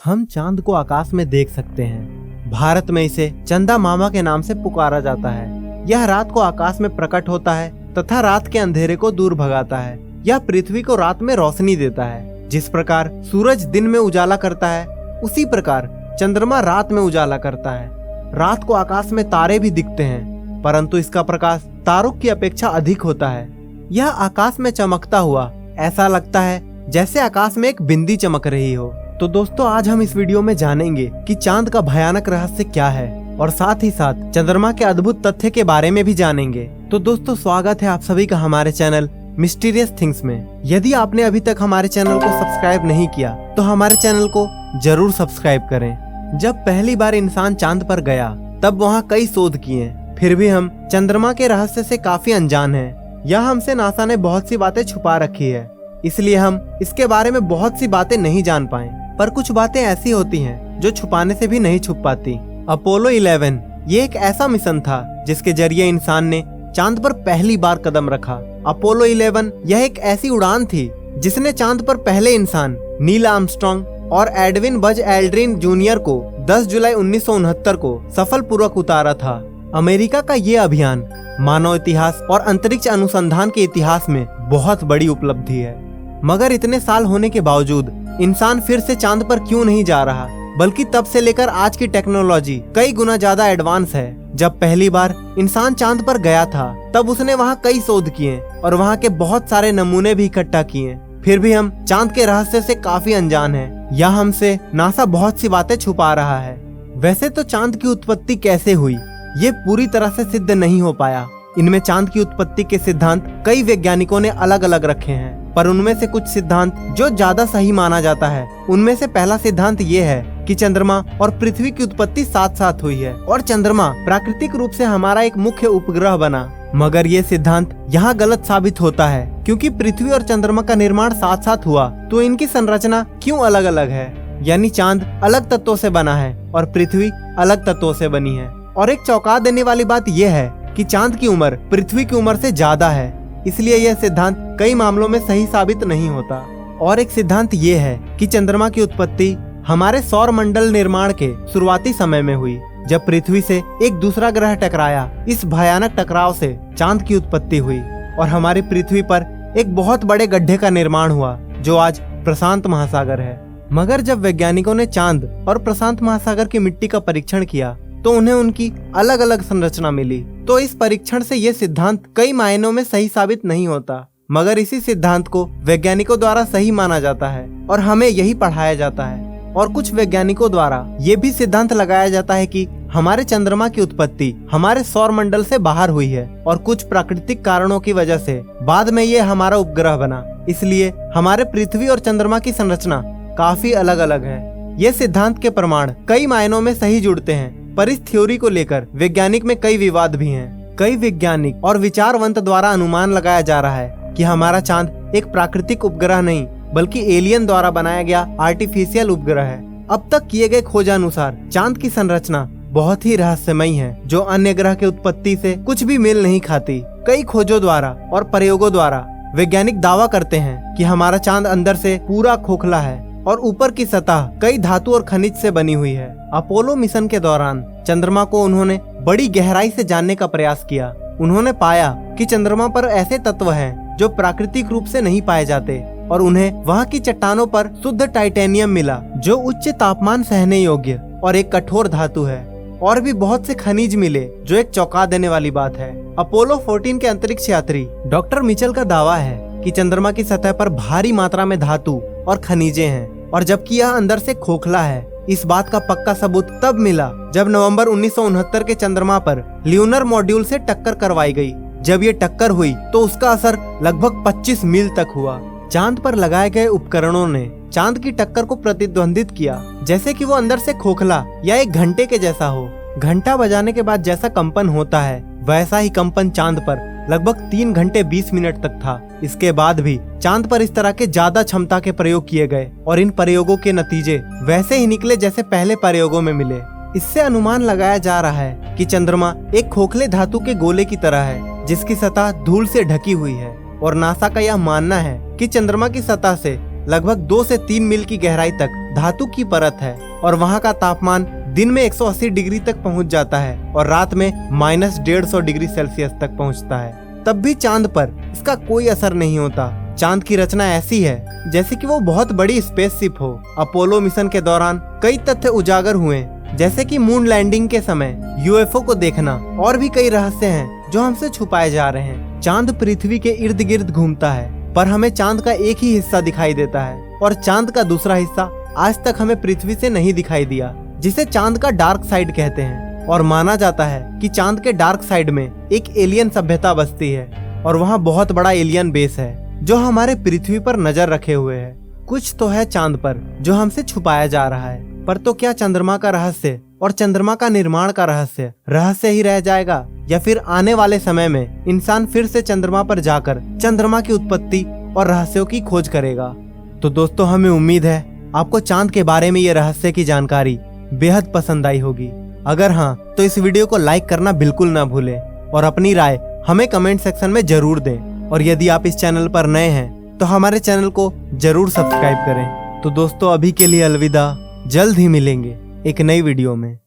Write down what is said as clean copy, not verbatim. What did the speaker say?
हम चांद को आकाश में देख सकते हैं। भारत में इसे चंदा मामा के नाम से पुकारा जाता है। यह रात को आकाश में प्रकट होता है तथा रात के अंधेरे को दूर भगाता है। यह पृथ्वी को रात में रोशनी देता है। जिस प्रकार सूरज दिन में उजाला करता है, उसी प्रकार चंद्रमा रात में उजाला करता है। रात को आकाश में तारे भी दिखते हैं, परंतु इसका प्रकाश तारों की अपेक्षा अधिक होता है। यह आकाश में चमकता हुआ ऐसा लगता है जैसे आकाश में एक बिंदी चमक रही हो। तो दोस्तों, आज हम इस वीडियो में जानेंगे कि चांद का भयानक रहस्य क्या है और साथ ही साथ चंद्रमा के अद्भुत तथ्य के बारे में भी जानेंगे। तो दोस्तों, स्वागत है आप सभी का हमारे चैनल मिस्टीरियस थिंग्स में। यदि आपने अभी तक हमारे चैनल को सब्सक्राइब नहीं किया तो हमारे चैनल को जरूर सब्सक्राइब करें। जब पहली बार इंसान चांद पर गया तब वहाँ कई शोध किए, फिर भी हम चंद्रमा के रहस्य से काफी अनजान हैं। यह हमसे नासा ने बहुत सी बातें छुपा रखी है, इसलिए हम इसके बारे में बहुत सी बातें नहीं जान पाए। पर कुछ बातें ऐसी होती हैं जो छुपाने से भी नहीं छुप पाती। अपोलो 11 ये एक ऐसा मिशन था जिसके जरिए इंसान ने चांद पर पहली बार कदम रखा। अपोलो 11 यह एक ऐसी उड़ान थी जिसने चांद पर पहले इंसान नील आर्मस्ट्रांग और एडविन बज एल्ड्रिन जूनियर को 10 जुलाई 1969 को सफलपूर्वक उतारा था। अमेरिका का ये अभियान मानव इतिहास और अंतरिक्ष अनुसंधान के इतिहास में बहुत बड़ी उपलब्धि है। मगर इतने साल होने के बावजूद इंसान फिर से चांद पर क्यों नहीं जा रहा, बल्कि तब से लेकर आज की टेक्नोलॉजी कई गुना ज्यादा एडवांस है। जब पहली बार इंसान चांद पर गया था तब उसने वहाँ कई शोध किए और वहाँ के बहुत सारे नमूने भी इकट्ठा किए। फिर भी हम चांद के रहस्य से काफी अनजान हैं। या हमसे नासा बहुत सी बातें छुपा रहा है। वैसे तो चांद की उत्पत्ति कैसे हुई ये पूरी तरह से सिद्ध नहीं हो पाया। इनमें चांद की उत्पत्ति के सिद्धांत कई वैज्ञानिकों ने अलग अलग रखे हैं, पर उनमें से कुछ सिद्धांत जो ज्यादा सही माना जाता है, उनमें से पहला सिद्धांत ये है कि चंद्रमा और पृथ्वी की उत्पत्ति साथ साथ हुई है और चंद्रमा प्राकृतिक रूप से हमारा एक मुख्य उपग्रह बना। मगर ये सिद्धांत यहाँ गलत साबित होता है, क्योंकि पृथ्वी और चंद्रमा का निर्माण साथ साथ हुआ तो इनकी संरचना क्यों अलग अलग है। यानी चांद अलग तत्वों से बना है और पृथ्वी अलग तत्वों से बनी है। और एक चौंका देने वाली बात यह है कि चांद की उम्र पृथ्वी की उम्र से ज्यादा है, इसलिए यह सिद्धांत कई मामलों में सही साबित नहीं होता। और एक सिद्धांत ये है कि चंद्रमा की उत्पत्ति हमारे सौर मंडल निर्माण के शुरुआती समय में हुई, जब पृथ्वी से एक दूसरा ग्रह टकराया। इस भयानक टकराव से चांद की उत्पत्ति हुई और हमारी पृथ्वी पर एक बहुत बड़े गड्ढे का निर्माण हुआ जो आज प्रशांत महासागर है। मगर जब वैज्ञानिकों ने चांद और प्रशांत महासागर की मिट्टी का परीक्षण किया तो उन्हें उनकी अलग अलग संरचना मिली। तो इस परीक्षण से ये सिद्धांत कई मायनों में सही साबित नहीं होता, मगर इसी सिद्धांत को वैज्ञानिकों द्वारा सही माना जाता है और हमें यही पढ़ाया जाता है। और कुछ वैज्ञानिकों द्वारा ये भी सिद्धांत लगाया जाता है कि हमारे चंद्रमा की उत्पत्ति हमारे सौर मंडल से बाहर हुई है और कुछ प्राकृतिक कारणों की वजह से बाद में ये हमारा उपग्रह बना। इसलिए हमारे पृथ्वी और चंद्रमा की संरचना काफी अलग अलग है। ये सिद्धांत के प्रमाण कई मायनों में सही जुड़ते हैं, पर इस थ्योरी को लेकर वैज्ञानिक में कई विवाद भी हैं। कई वैज्ञानिक और विचारवंत द्वारा अनुमान लगाया जा रहा है कि हमारा चांद एक प्राकृतिक उपग्रह नहीं बल्कि एलियन द्वारा बनाया गया आर्टिफिशियल उपग्रह है। अब तक किए गए खोजानुसार चांद की संरचना बहुत ही रहस्यमयी है, जो अन्य ग्रह की उत्पत्ति से कुछ भी मेल नहीं खाती। कई खोजों द्वारा और प्रयोगों द्वारा वैज्ञानिक दावा करते हैं कि हमारा चांद अंदर से पूरा खोखला है और ऊपर की सतह कई धातु और खनिज से बनी हुई है। अपोलो मिशन के दौरान चंद्रमा को उन्होंने बड़ी गहराई से जानने का प्रयास किया। उन्होंने पाया कि चंद्रमा पर ऐसे तत्व हैं जो प्राकृतिक रूप से नहीं पाए जाते और उन्हें वहाँ की चट्टानों पर शुद्ध टाइटेनियम मिला, जो उच्च तापमान सहने योग्य और एक कठोर धातु है। और भी बहुत से खनिज मिले, जो एक चौंका देने वाली बात है। अपोलो 14 के अंतरिक्ष यात्री डॉक्टर मिचेल का दावा है कि चंद्रमा की सतह पर भारी मात्रा में धातु और खनिजे हैं, और जबकि यह अंदर से खोखला है। इस बात का पक्का सबूत तब मिला जब नवंबर 1969 के चंद्रमा पर ल्यूनर मॉड्यूल से टक्कर करवाई गई। जब ये टक्कर हुई तो उसका असर लगभग 25 मील तक हुआ। चांद पर लगाए गए उपकरणों ने चांद की टक्कर को प्रतिद्वंदित किया, जैसे कि वो अंदर से खोखला या एक घंटे के जैसा हो। घंटा बजाने के बाद जैसा कंपन होता है वैसा ही कंपन चांद पर लगभग 3 घंटे 20 मिनट तक था। इसके बाद भी चांद पर इस तरह के ज्यादा क्षमता के प्रयोग किए गए और इन प्रयोगों के नतीजे वैसे ही निकले जैसे पहले प्रयोगों में मिले। इससे अनुमान लगाया जा रहा है कि चंद्रमा एक खोखले धातु के गोले की तरह है, जिसकी सतह धूल से ढकी हुई है। और नासा का यह मानना है कि चंद्रमा की सतह से लगभग 2 से 3 मील की गहराई तक धातु की परत है और वहाँ का तापमान दिन में 180 डिग्री तक पहुँच जाता है और रात में -150 डिग्री सेल्सियस तक पहुँचता है। तब भी चांद पर इसका कोई असर नहीं होता। चांद की रचना ऐसी है जैसे कि वो बहुत बड़ी स्पेसशिप हो। अपोलो मिशन के दौरान कई तथ्य उजागर हुए, जैसे कि मून लैंडिंग के समय यूएफओ को देखना और भी कई रहस्य हैं जो हमसे छुपाए जा रहे हैं। चांद पृथ्वी के इर्द गिर्द घूमता है, पर हमें चांद का एक ही हिस्सा दिखाई देता है और चांद का दूसरा हिस्सा आज तक हमें पृथ्वी से नहीं दिखाई दिया, जिसे चांद का डार्क साइड कहते हैं। और माना जाता है कि चांद के डार्क साइड में एक एलियन सभ्यता बसती है और वहाँ बहुत बड़ा एलियन बेस है जो हमारे पृथ्वी पर नजर रखे हुए है। कुछ तो है चांद पर जो हमसे छुपाया जा रहा है। पर तो क्या चंद्रमा का रहस्य और चंद्रमा का निर्माण का रहस्य ही रह जाएगा, या फिर आने वाले समय में इंसान फिर से चंद्रमा पर जाकर चंद्रमा की उत्पत्ति और रहस्यों की खोज करेगा? तो दोस्तों, हमें उम्मीद है आपको चांद के बारे में ये रहस्य की जानकारी बेहद पसंद आई होगी। अगर हाँ, तो इस वीडियो को लाइक करना बिल्कुल ना भूलें और अपनी राय हमें कमेंट सेक्शन में जरूर दें। और यदि आप इस चैनल पर नए हैं तो हमारे चैनल को जरूर सब्सक्राइब करें। तो दोस्तों, अभी के लिए अलविदा। जल्द ही मिलेंगे एक नई वीडियो में।